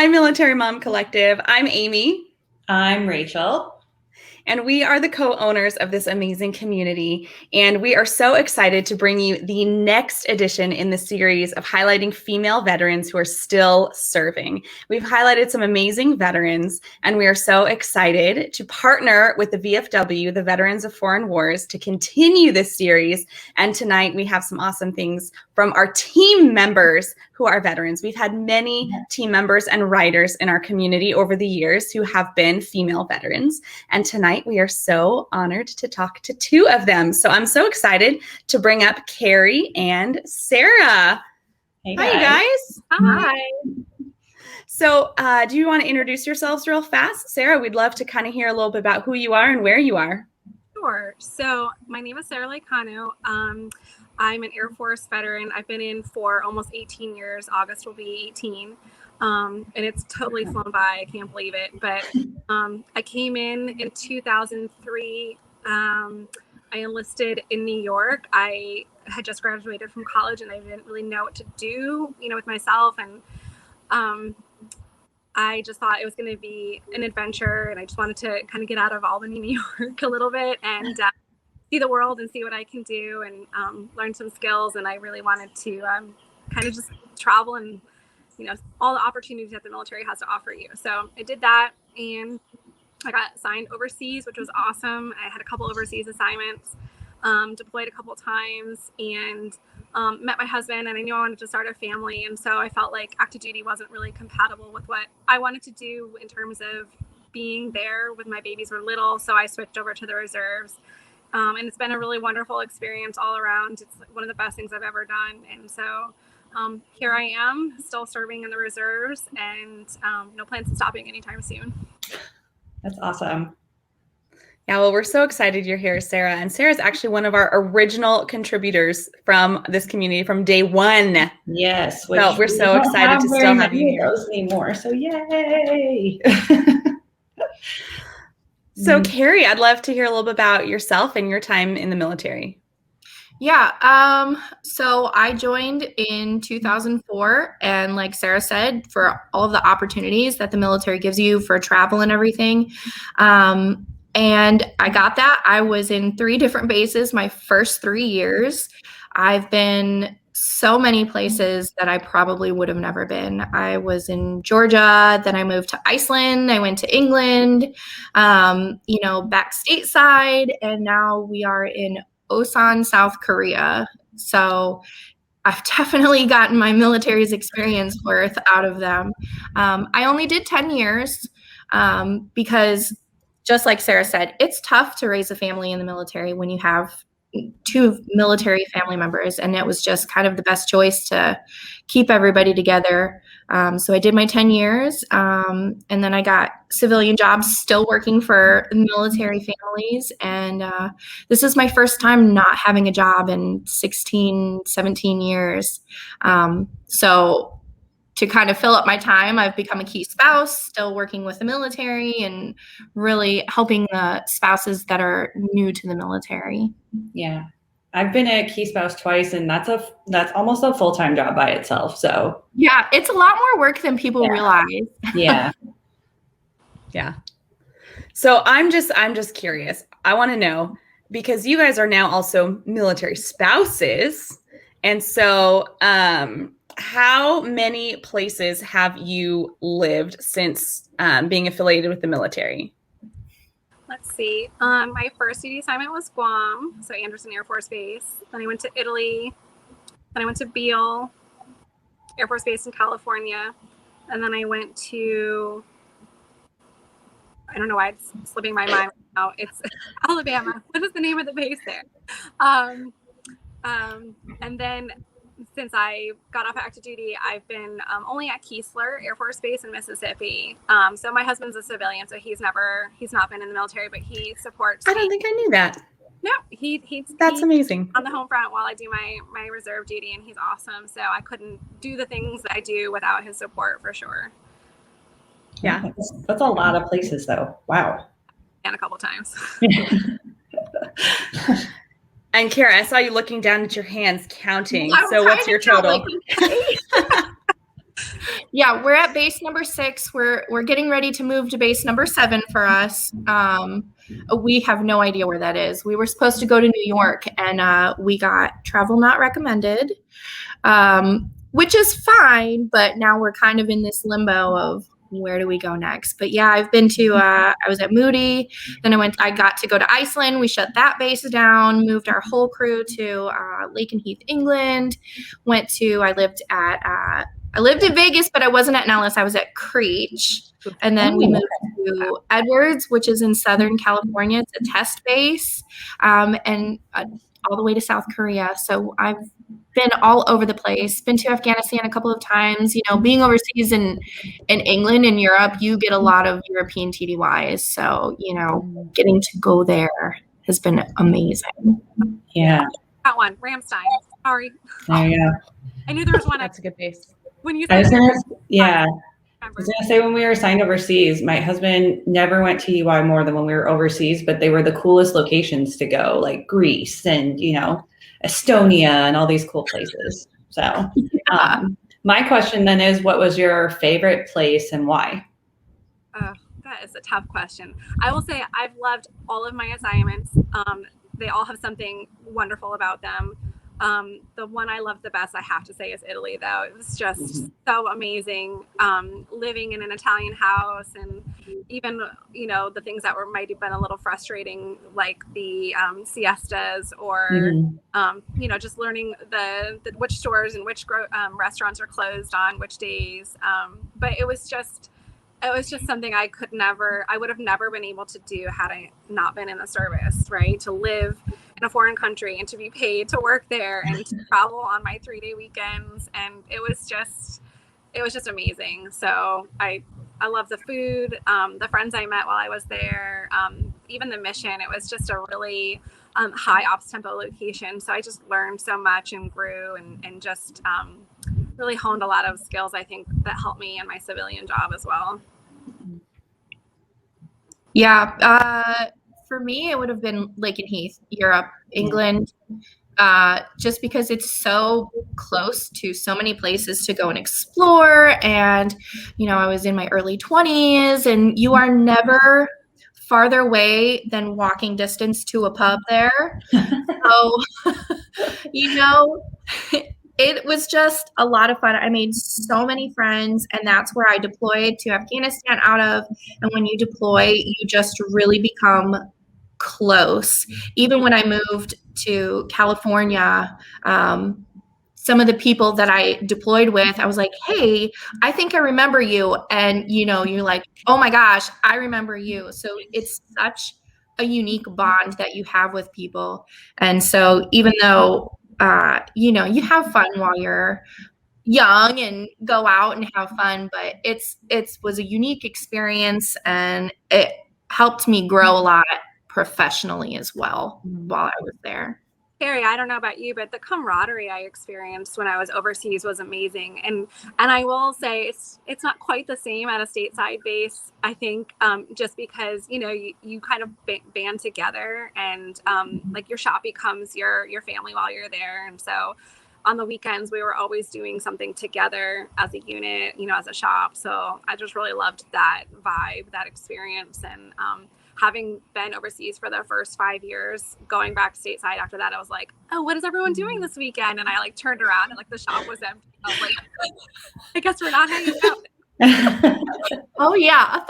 Hi, Military Mom Collective. I'm Amy. I'm Rachel. And we are the co-owners of this amazing community. And we are so excited to bring you the next edition in the series of highlighting female veterans who are still serving. We've highlighted some amazing veterans, and we are so excited to partner with the VFW, the Veterans of Foreign Wars, to continue this series. And tonight we have some awesome things from our team members who are veterans. We've had many team members and writers in our community over the years who have been female veterans. And tonight we are so honored to talk to two of them. So I'm so excited to bring up Carrie and Sarah. Hey Hi, guys. Hi. So do you want to introduce yourselves real fast? Sarah, we'd love to kind of hear a little bit about who you are and where you are. Sure. So my name is Sarah Lecano. I'm an Air Force veteran. I've been in for almost 18 years. August will be 18. And it's totally flown by. I can't believe it. But I came in 2003. I enlisted in New York. I had just graduated from college and I didn't really know what to do, with myself. And I just thought it was going to be an adventure. And I just wanted to kind of get out of Albany, New York a little bit and see the world and see what I can do and learn some skills. And I really wanted to kind of just travel and all the opportunities that the military has to offer you. So I did that and I got assigned overseas, which was awesome. I had a couple overseas assignments, deployed a couple times, and met my husband, and I knew I wanted to start a family. And so I felt like active duty wasn't really compatible with what I wanted to do in terms of being there when my babies were little. So I switched over to the reserves. And it's been a really wonderful experience all around. It's one of the best things I've ever done. And so here I am, still serving in the reserves, and no plans of stopping anytime soon. That's awesome. Yeah, well, we're so excited you're here, Sarah. And Sarah's actually one of our original contributors from this community from day one. Yes. So we're so excited to still have you here. Those anymore, so yay. So Carrie, I'd love to hear a little bit about yourself and your time in the military. Yeah, so I joined in 2004, and like Sarah said, for all of the opportunities that the military gives you for travel and everything. And I got that. I was in 3 different bases my first 3 years. I've been so many places that I probably would have never been. I was in Georgia, then I moved to Iceland, I went to England, back stateside, and now we are in Osan, South Korea. So I've definitely gotten my military's experience worth out of them. I only did 10 years because, just like Sarah said, it's tough to raise a family in the military when you have 2 military family members, and it was just kind of the best choice to keep everybody together. So I did my 10 years, and then I got civilian jobs still working for military families. And this is my first time not having a job in 16, 17 years. So to kind of fill up my time, I've become a key spouse, still working with the military and really helping the spouses that are new to the military. Yeah. I've been a key spouse twice, and that's almost a full-time job by itself. So yeah, it's a lot more work than people realize. Yeah. Yeah. So I'm just curious. I want to know, because you guys are now also military spouses. And so how many places have you lived since being affiliated with the military? Let's see. My first duty assignment was Guam, so Anderson Air Force Base. Then I went to Italy. Then I went to Beale Air Force Base in California. And then I went to, I don't know why it's slipping my mind now. It's Alabama. What is the name of the base there? And then since I got off active duty, I've been only at Keesler Air Force Base in Mississippi. So my husband's a civilian, so he's not been in the military, but he supports. I don't think I knew that. No, he's amazing. On the home front while I do my reserve duty, and he's awesome. So I couldn't do the things that I do without his support for sure. Yeah, that's a lot of places, though. Wow. And a couple times. And Kara, I saw you looking down at your hands counting. So what's your total? Yeah, we're at base number 6. We're getting ready to move to base number 7 for us. We have no idea where that is. We were supposed to go to New York, and we got travel not recommended, which is fine. But now we're kind of in this limbo of where do we go next. But yeah, I've been to. I was at Moody, then I got to go to Iceland. We shut that base down. Moved our whole crew to Lakenheath, England. I lived in Vegas, but I wasn't at Nellis. I was at Creech. And then we moved to Edwards, which is in Southern California. It's a test base, and all the way to South Korea. So I've been all over the place. Been to Afghanistan a couple of times. You know, being overseas in England and Europe, you get a lot of European TDYs. So, you know, getting to go there has been amazing. Yeah. That one, Ramstein. Sorry. There you go. I knew there was one. That's a good base. When you I was said gonna say when we were assigned overseas, my husband never went to UI more than when we were overseas, but they were the coolest locations to go, like Greece and, you know, Estonia and all these cool places. So my question then is, what was your favorite place and why? That is a tough question. I will say I've loved all of my assignments. They all have something wonderful about them. The one I loved the best, I have to say, is Italy, though. It was just so amazing. Living in an Italian house, and even, you know, the things that might have been a little frustrating, like the siestas, or you know, just learning the which stores and which restaurants are closed on which days. But it was just something I would have never been able to do had I not been in the service, right? To live in a foreign country and to be paid to work there and to travel on my 3-day weekends. And it was just amazing. So I love the food, the friends I met while I was there, even the mission. It was just a really high ops tempo location. So I just learned so much and grew and just really honed a lot of skills, I think, that helped me in my civilian job as well. Yeah, for me, it would have been Lakenheath, Europe, England, just because it's so close to so many places to go and explore. And, you know, I was in my early 20s, and you are never farther away than walking distance to a pub there. So, you know, it was just a lot of fun. I made so many friends, and that's where I deployed to Afghanistan out of. And when you deploy, you just really become close. Even when I moved to California, some of the people that I deployed with, I was like, hey, I think I remember you. And, you know, you're like, oh my gosh, I remember you. So it's such a unique bond that you have with people. And so even though you know, you have fun while you're young and go out and have fun, but it was a unique experience, and it helped me grow a lot professionally as well while I was there. Carrie, I don't know about you, but the camaraderie I experienced when I was overseas was amazing. And I will say it's not quite the same at a stateside base, I think, just because, you know, you kind of band together, and like your shop becomes your family while you're there. And so on the weekends, we were always doing something together as a unit, you know, as a shop. So I just really loved that vibe, that experience. And having been overseas for the first 5 years, going back stateside after that, I was like, oh, what is everyone doing this weekend? And I like turned around and like the shop was empty. I was like, I guess we're not hanging out. Oh yeah,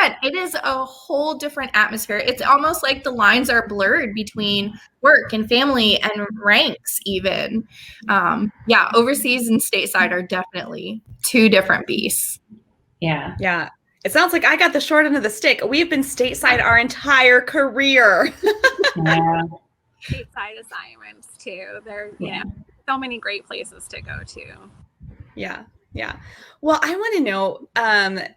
1,000%. It is a whole different atmosphere. It's almost like the lines are blurred between work and family and ranks even. Yeah, overseas and stateside are definitely two different beasts. Yeah. Yeah. It sounds like I got the short end of the stick. We've been stateside our entire career. Yeah. Stateside assignments too. There, you know, so many great places to go to. Yeah. Yeah. Well, I want to know,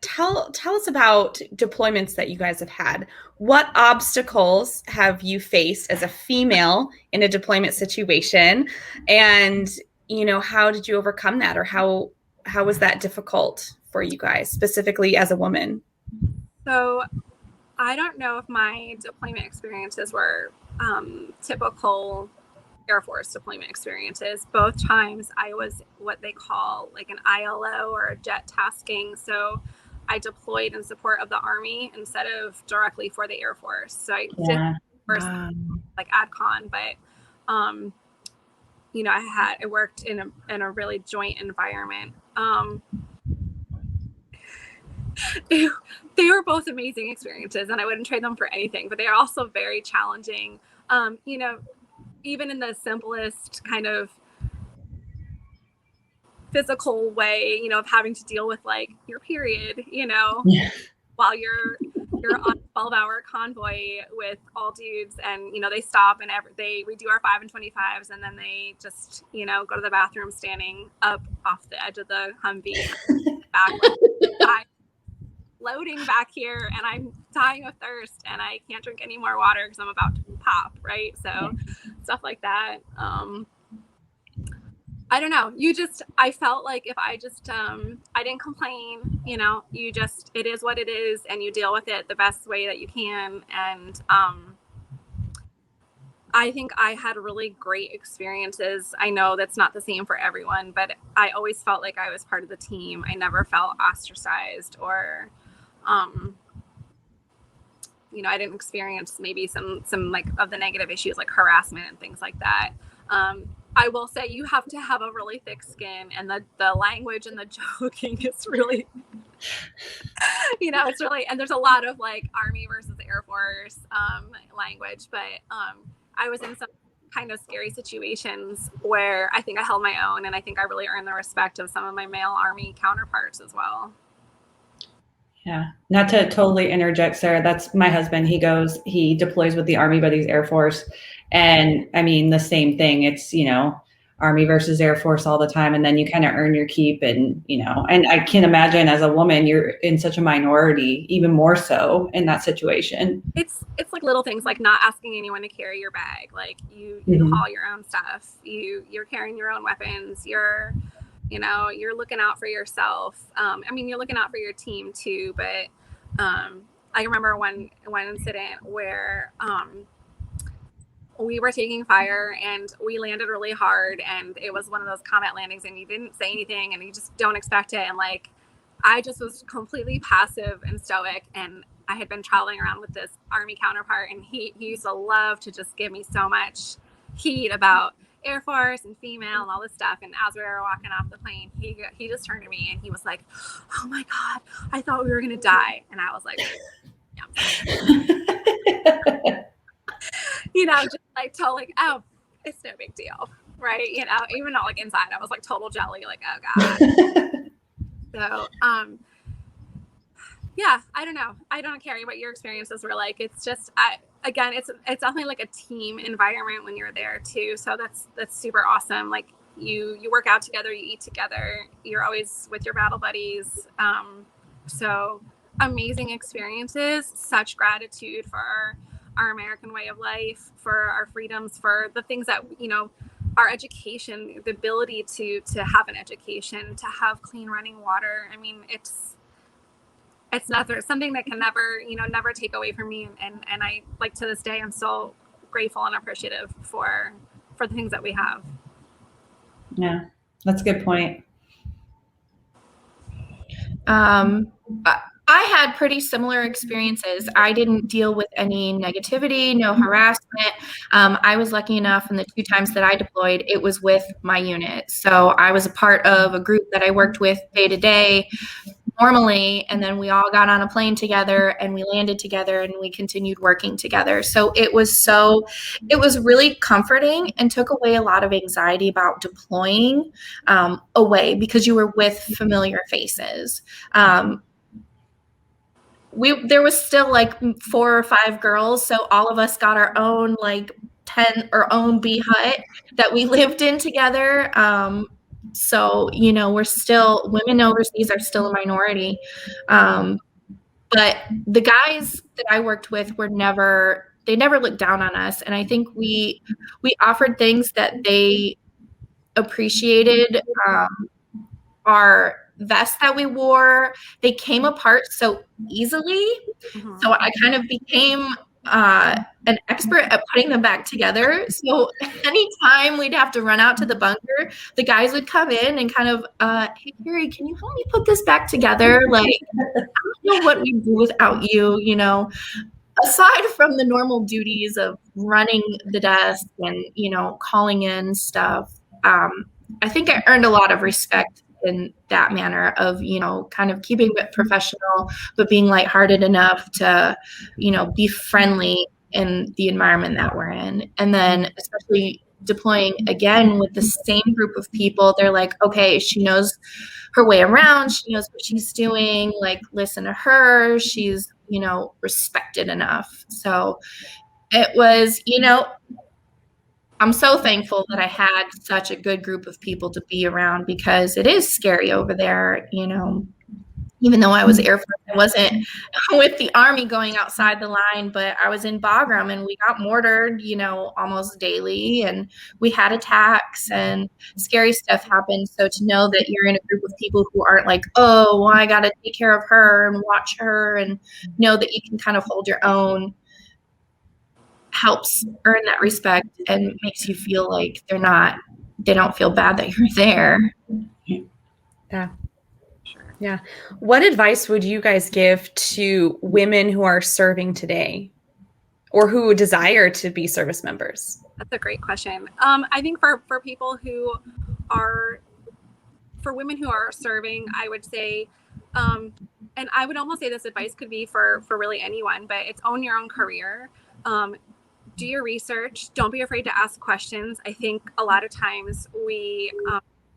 tell us about deployments that you guys have had. What obstacles have you faced as a female in a deployment situation? And, you know, how did you overcome that, or how was that difficult for you guys, specifically as a woman? So I don't know if my deployment experiences were typical Air Force deployment experiences. Both times I was what they call like an ILO or a jet tasking. So I deployed in support of the Army instead of directly for the Air Force. So I did first like AdCon, but you know, I worked in a really joint environment. They were both amazing experiences, and I wouldn't trade them for anything, but they are also very challenging. You know, even in the simplest kind of physical way, you know, of having to deal with like your period, you know, while you're on a 12-hour convoy with all dudes, and you know they stop and we do our 5 and 25s, and then they just, you know, go to the bathroom standing up off the edge of the Humvee back. I'm floating back here and I'm dying of thirst and I can't drink any more water because I'm about to pop, right? So stuff like that. I don't know. I felt like if I just, I didn't complain, you know, it is what it is, and you deal with it the best way that you can. And I think I had really great experiences. I know that's not the same for everyone, but I always felt like I was part of the team. I never felt ostracized or, you know, I didn't experience maybe some like of the negative issues like harassment and things like that. I will say you have to have a really thick skin, and the language and the joking is really, you know, it's really, and there's a lot of like Army versus Air Force language, but I was in some kind of scary situations where I think I held my own, and I think I really earned the respect of some of my male Army counterparts as well. Yeah, not to totally interject, Sarah, that's my husband. He deploys with the Army, but he's Air Force. And I mean, the same thing. It's, you know, Army versus Air Force all the time. And then you kind of earn your keep, and, you know, and I can imagine as a woman, you're in such a minority, even more so in that situation. It's like little things like not asking anyone to carry your bag. Like you haul your own stuff. You're carrying your own weapons. You're looking out for yourself. I mean, you're looking out for your team too, but I remember one incident where we were taking fire and we landed really hard, and it was one of those combat landings, and you didn't say anything and you just don't expect it. And like, I just was completely passive and stoic, and I had been traveling around with this Army counterpart, and he used to love to just give me so much heat about Air Force and female and all this stuff. And as we were walking off the plane, he just turned to me and he was like, "Oh my God, I thought we were going to die." And I was like, yeah. You know, just like totally, oh, it's no big deal. Right. You know, even though like inside, I was like total jelly, like, oh God. So, yeah, I don't know. I don't care what your experiences were like. It's just, again, it's definitely like a team environment when you're there too. So that's super awesome. Like you work out together, you eat together, you're always with your battle buddies. So amazing experiences, such gratitude for our American way of life, for our freedoms, for the things that, you know, our education, the ability to have an education, to have clean running water. I mean, it's something that can never take away from me. And I, like, to this day, I'm still grateful and appreciative for the things that we have. Yeah, that's a good point. I had pretty similar experiences. I didn't deal with any negativity, no harassment. I was lucky enough, in the 2 times that I deployed, it was with my unit. So I was a part of a group that I worked with day to day normally, and then we all got on a plane together and we landed together and we continued working together. So it was really comforting and took away a lot of anxiety about deploying away, because you were with familiar faces. There was still like 4 or 5 girls, so all of us got our own like tent or own bee hut that we lived in together. So, you know, women overseas are still a minority. But the guys that I worked with they never looked down on us. And I think we offered things that they appreciated. Our vests that we wore, they came apart so easily. Mm-hmm. So I kind of became an expert at putting them back together. So anytime we'd have to run out to the bunker, the guys would come in and kind of, hey, Carrie, can you help me put this back together? Like, I don't know what we'd do without you, you know. Aside from the normal duties of running the desk and, you know, calling in stuff, I think I earned a lot of respect in that manner of, you know, kind of keeping it professional, but being lighthearted enough to, you know, be friendly in the environment that we're in. And then especially deploying again with the same group of people, they're like, okay, she knows her way around. She knows what she's doing. Like, listen to her. She's, you know, respected enough. So it was, you know, I'm so thankful that I had such a good group of people to be around, because it is scary over there, you know. Even though I was Air Force, I wasn't with the Army going outside the line, but I was in Bagram and we got mortared, you know, almost daily, and we had attacks and scary stuff happened. So to know that you're in a group of people who aren't like, oh, well, I got to take care of her and watch her, and know that you can kind of hold your own, helps earn that respect and makes you feel like they don't feel bad that you're there. Yeah. Yeah. What advice would you guys give to women who are serving today or who desire to be service members? That's a great question. I think for people who are, for women who are serving, I would say, and I would almost say this advice could be for really anyone, but it's own your own career. Do your research. Don't be afraid to ask questions. I think a lot of times we,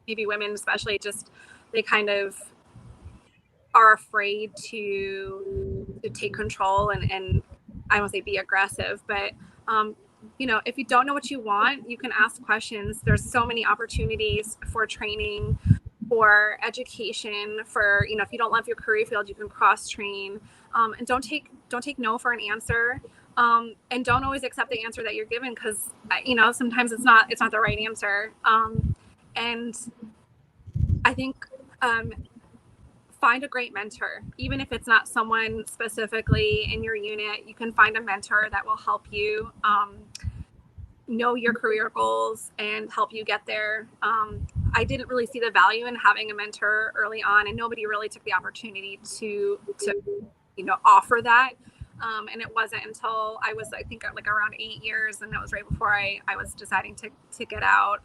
maybe women especially, just they kind of are afraid to take control and I won't say be aggressive, but you know, if you don't know what you want, you can ask questions. There's so many opportunities for training, for education, for, you know, if you don't love your career field, you can cross train, and don't take no for an answer, and don't always accept the answer that you're given, because you know, sometimes it's not the right answer, and I think find a great mentor. Even if it's not someone specifically in your unit, you can find a mentor that will help you know your career goals and help you get there. I didn't really see the value in having a mentor early on, and nobody really took the opportunity to you know, offer that. And it wasn't until I was, I think, like around 8 years, and that was right before I was deciding to get out,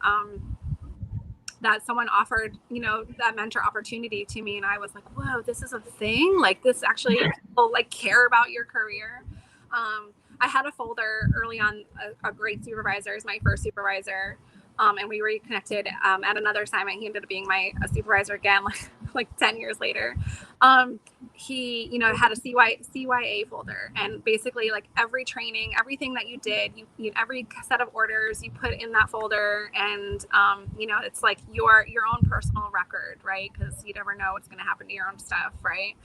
that someone offered, you know, that mentor opportunity to me. And I was like, whoa, this is a thing. Like, this actually, people like care about your career. I had a folder early on, a great supervisor is my first supervisor. And we reconnected at another assignment. He ended up being my supervisor again, like 10 years later. He, you know, had a CYA folder, and basically like every training, everything that you did, you every set of orders you put in that folder, and you know, it's like your own personal record, right? Because you never know what's going to happen to your own stuff, right?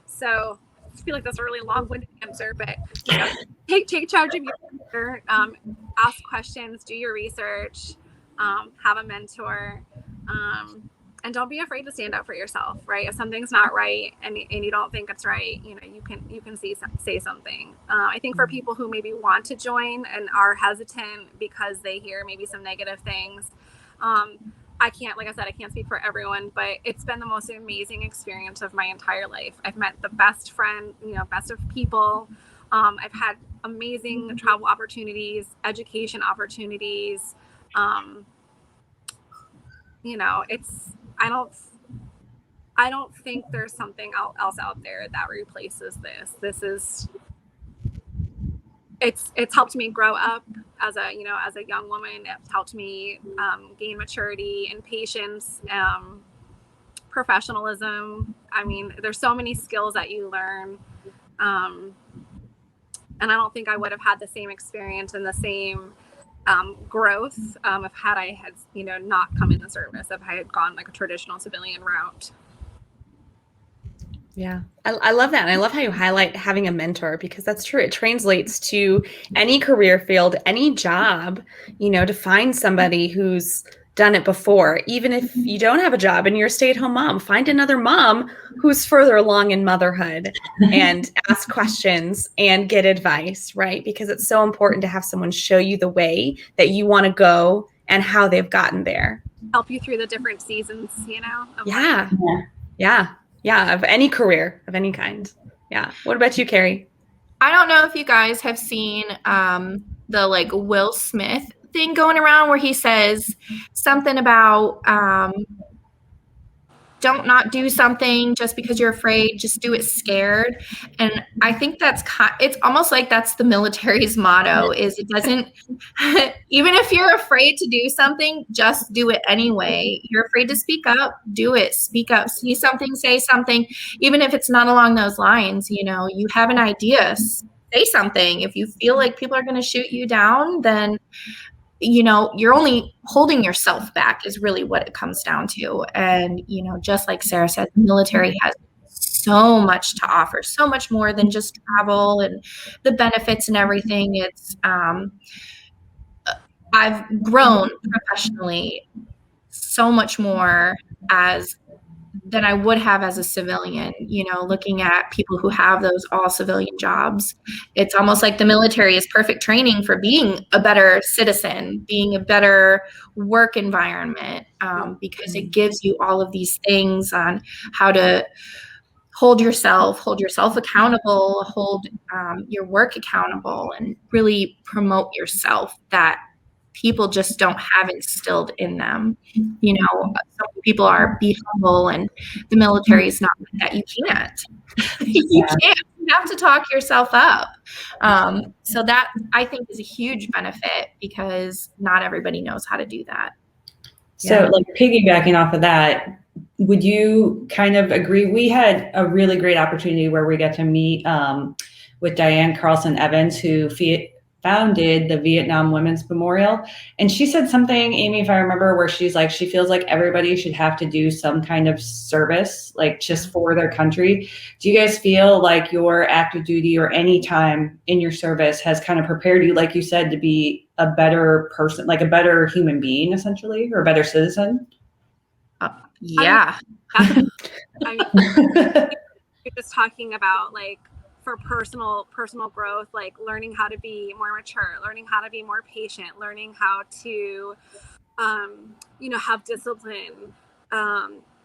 So I feel like that's a really long-winded answer, but you know, take charge of your career, ask questions, do your research, have a mentor, and don't be afraid to stand up for yourself, right? If something's not right and you don't think it's right, you know, you can say something. I think for people who maybe want to join and are hesitant because they hear maybe some negative things, I can't, like I said, I can't speak for everyone, but it's been the most amazing experience of my entire life. I've met the best friend, you know, best of people. I've had amazing travel opportunities, education opportunities. You know, I don't think there's something else out there that replaces this. This is, it's helped me grow up as a young woman. It's helped me gain maturity and patience, professionalism. I mean, there's so many skills that you learn. And I don't think I would have had the same experience and the same growth if had I had, you know, not come in the service, if I had gone like a traditional civilian route. Yeah, I love that. And I love how you highlight having a mentor, because that's true. It translates to any career field, any job, you know, to find somebody who's done it before. Even if you don't have a job and you're a stay-at-home mom, find another mom who's further along in motherhood and ask questions and get advice, right? Because it's so important to have someone show you the way that you want to go and how they've gotten there. Help you through the different seasons, you know? Yeah, of any career, of any kind. Yeah. What about you, Carrie? I don't know if you guys have seen the like Will Smith thing going around where he says something about don't not do something just because you're afraid, just do it scared. And I think it's almost like that's the military's motto is it doesn't, even if you're afraid to do something, just do it anyway. You're afraid to speak up, do it, speak up, see something, say something, even if it's not along those lines, you know, you have an idea, say something. If you feel like people are going to shoot you down, then you know, you're only holding yourself back is really what it comes down to. And, you know, just like Sarah said, the military has so much to offer, so much more than just travel and the benefits and everything. It's, I've grown professionally so much more than I would have as a civilian, you know, looking at people who have those all civilian jobs. It's almost like the military is perfect training for being a better citizen, being a better work environment, because it gives you all of these things on how to hold yourself accountable, hold your work accountable, and really promote yourself that people just don't have instilled in them. You know, some people are be humble, and the military is not like that. You can't. You can't. You have to talk yourself up. So that I think is a huge benefit because not everybody knows how to do that. So like piggybacking off of that, would you kind of agree? We had a really great opportunity where we got to meet with Diane Carlson Evans, who founded the Vietnam Women's Memorial. And she said something, Amy, if I remember, where she's like, she feels like everybody should have to do some kind of service, like just for their country. Do you guys feel like your active duty or any time in your service has kind of prepared you, like you said, to be a better person, like a better human being, essentially, or a better citizen? Yeah. I mean, you're just talking about like, for personal growth, like learning how to be more mature, learning how to be more patient, learning how to, you know, have discipline,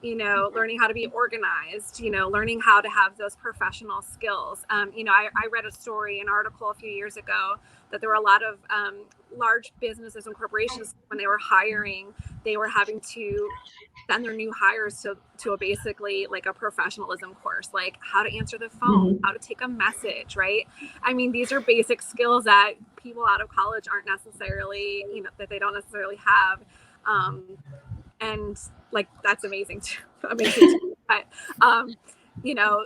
you know, learning how to be organized, you know, learning how to have those professional skills. You know, I read an article a few years ago that there were a lot of large businesses and corporations, when they were hiring, they were having to send their new hires to a basically like a professionalism course, like how to answer the phone, how to take a message, right? I mean, these are basic skills that people out of college aren't necessarily, you know, that they don't necessarily have. And like, that's amazing too. But, you know,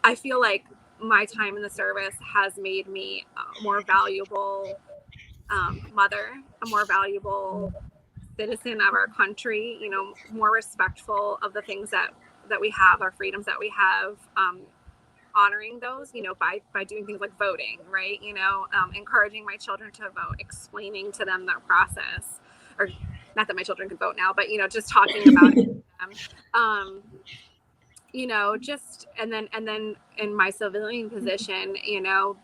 I feel like my time in the service has made me a more valuable mother, a more valuable citizen of our country, you know, more respectful of the things that we have, our freedoms that we have, honoring those, you know, by doing things like voting, right? You know, encouraging my children to vote, explaining to them their process, or not that my children can vote now, but, you know, just talking about it to them. You know, just, and then in my civilian position, you know,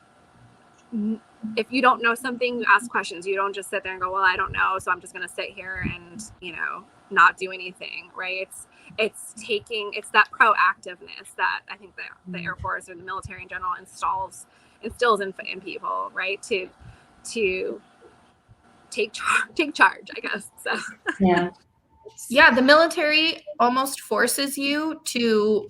if you don't know something, you ask questions. You don't just sit there and go, well, I don't know, so I'm just going to sit here and, you know, not do anything, right? It's that proactiveness that I think that the Air Force or the military in general instills in people, right? To take charge, I guess. So yeah, the military almost forces you to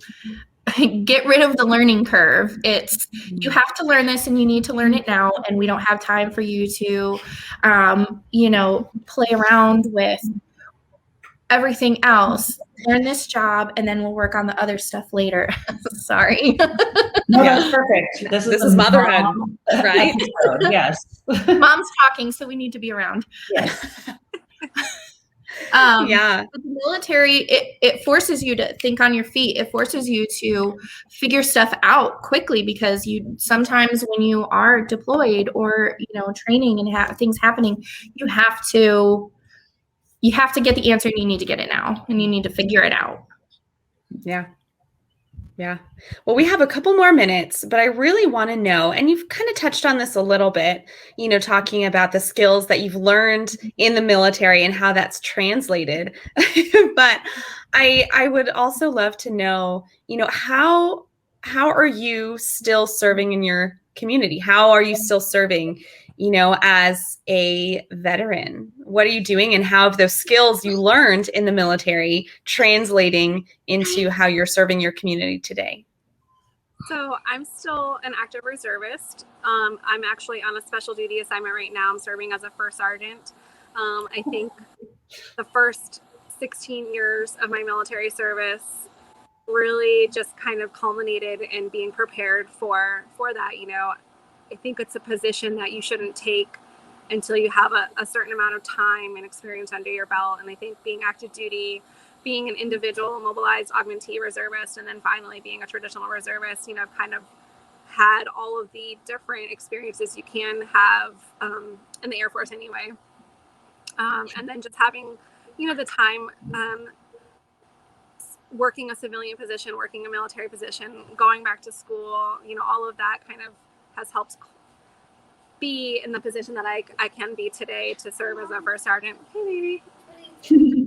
get rid of the learning curve. It's, you have to learn this and you need to learn it now, and we don't have time for you to you know, play around with everything else. Learn this job and then we'll work on the other stuff later. Sorry. No, that's perfect. This is motherhood, right? Yes. Mom's talking, so we need to be around. Yes. Yeah. But the military, it forces you to think on your feet. It forces you to figure stuff out quickly, because you sometimes when you are deployed or, training and things happening, you have to get the answer and you need to get it now and you need to figure it out. Yeah. Yeah. Well, we have a couple more minutes, but I really want to know, and you've kind of touched on this a little bit, talking about the skills that you've learned in the military and how that's translated. But I would also love to know, how are you still serving in your community? How are you still serving, as a veteran? What are you doing, and how have those skills you learned in the military translating into how you're serving your community today? So I'm still an active reservist. I'm actually on a special duty assignment right now. I'm serving as a first sergeant. I think the first 16 years of my military service really just kind of culminated in being prepared for that. I think it's a position that you shouldn't take until you have a certain amount of time and experience under your belt. And I think being active duty, being an individual mobilized augmentee reservist, and then finally being a traditional reservist, I've kind of had all of the different experiences you can have in the Air Force anyway. And then just having, the time working a civilian position, working a military position, going back to school, all of that kind of has helped be in the position that I can be today to serve as a first sergeant. Hey, baby.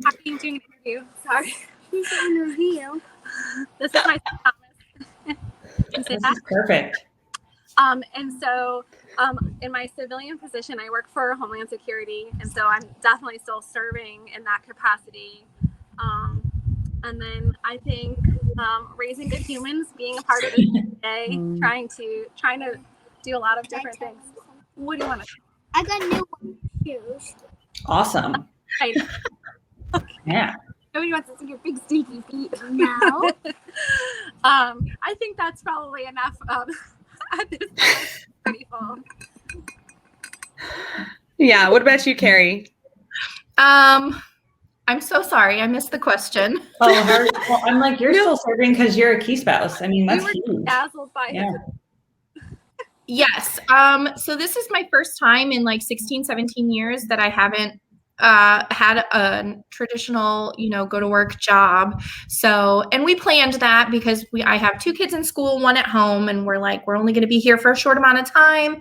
Happy doing an interview. Sorry. Who's the interview? This is my son, This is perfect. And so in my civilian position, I work for Homeland Security. And so I'm definitely still serving in that capacity. And then I think raising good humans, being a part of this day, trying to do a lot of different things. What do you want to do? I got new shoes. Awesome. Right. Yeah. Nobody wants to see your big stinky feet. No. I think that's probably enough at this point. Pretty full. Yeah. What about you, Carrie? I'm so sorry. I missed the question. Well, I'm like, you're still serving because you're a key spouse. I mean, that's huge. Dazzled by his. Yes. So this is my first time in like 16, 17 years that I haven't had a traditional, go to work job. So, and we planned that because I have 2 kids in school, 1 at home, and we're only going to be here for a short amount of time.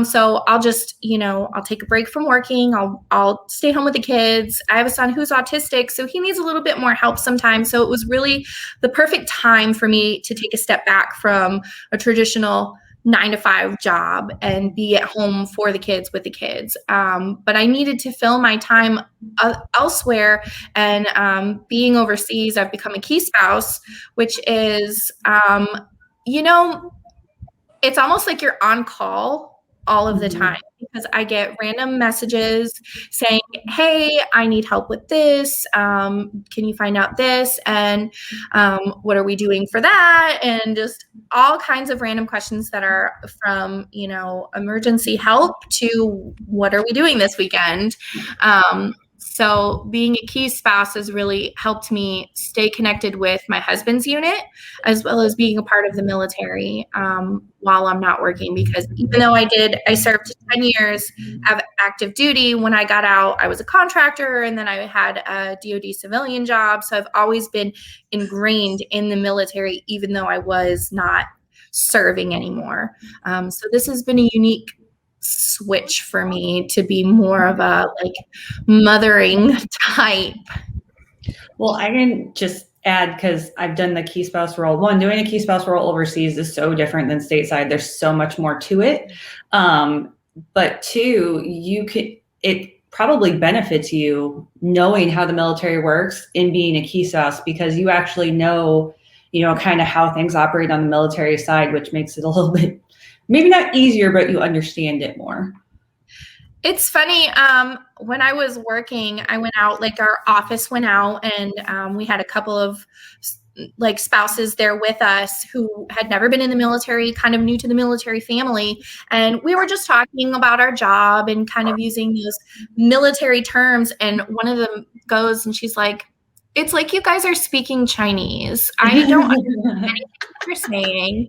So I'll just, I'll take a break from working. I'll stay home with the kids. I have a son who's autistic, so he needs a little bit more help sometimes. So it was really the perfect time for me to take a step back from a traditional 9-to-5 job and be at home for the kids with the kids. But I needed to fill my time elsewhere. And being overseas, I've become a key spouse, which is, it's almost like you're on call all of the time, because I get random messages saying, hey, I need help with this. Can you find out this? And what are we doing for that? And just all kinds of random questions that are from, emergency help to what are we doing this weekend? So being a key spouse has really helped me stay connected with my husband's unit, as well as being a part of the military while I'm not working. Because even though I served 10 years of active duty, when I got out, I was a contractor, and then I had a DoD civilian job. So I've always been ingrained in the military, even though I was not serving anymore. So this has been a unique switch for me to be more of a mothering type. Well, I can just add, because I've done the key spouse role. One, doing a key spouse role overseas is so different than stateside. There's so much more to it. But 2, it probably benefits you knowing how the military works in being a key spouse, because you actually know, kind of how things operate on the military side, which makes it a little bit, maybe not easier, but you understand it more. It's funny. When I was working, I went out, our office went out, and we had a couple of spouses there with us who had never been in the military, kind of new to the military family. And we were just talking about our job and kind of using those military terms. And one of the goes and she's like, it's like you guys are speaking Chinese. I don't understand anything you're saying.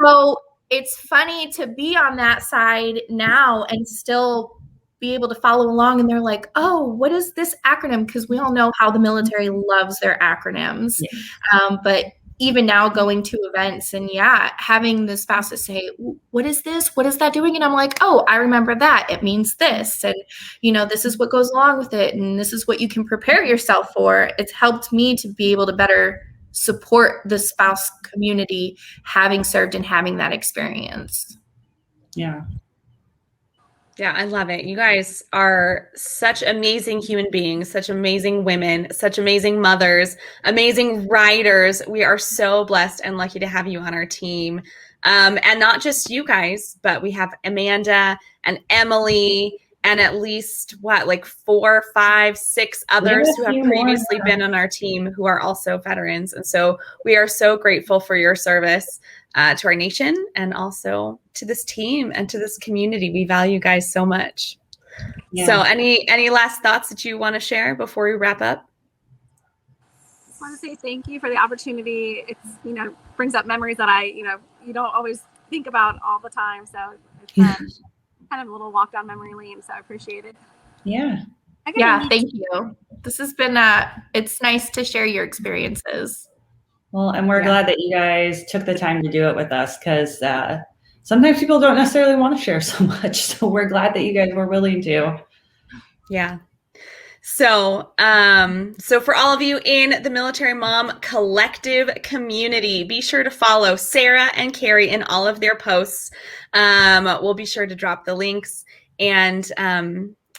So it's funny to be on that side now and still be able to follow along. And they're like, oh, what is this acronym? Because we all know how the military loves their acronyms. Yeah. But even now going to events and having the spouses say, what is this? What is that doing? And I'm like, oh, I remember that. It means this. And, this is what goes along with it. And this is what you can prepare yourself for. It's helped me to be able to better support the spouse community, having served and having that experience. Yeah. Yeah, I love it. You guys are such amazing human beings, such amazing women, such amazing mothers, amazing writers. We are so blessed and lucky to have you on our team. And not just you guys, but we have Amanda and Emily and at least 4, 5, 6 others who have previously been on our team who are also veterans. And so we are so grateful for your service to our nation and also to this team and to this community. We value you guys so much. Yeah. So any last thoughts that you want to share before we wrap up? I just want to say thank you for the opportunity. It's, brings up memories that you don't always think about all the time. So it's kind of a little walk down memory lane. So I appreciate it. Yeah. Thank you. This has been, it's nice to share your experiences. Well, and we're glad that you guys took the time to do it with us because sometimes people don't necessarily want to share so much. So we're glad that you guys were willing to. Yeah. So for all of you in the Military Mom Collective community, be sure to follow Sarah and Carrie in all of their posts. We'll be sure to drop the links. And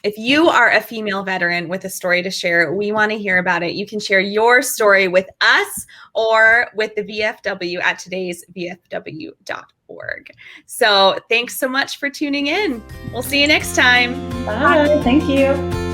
if you are a female veteran with a story to share, we want to hear about it. You can share your story with us or with the VFW at todaysvfw.org. So thanks so much for tuning in. We'll see you next time. Bye. Thank you.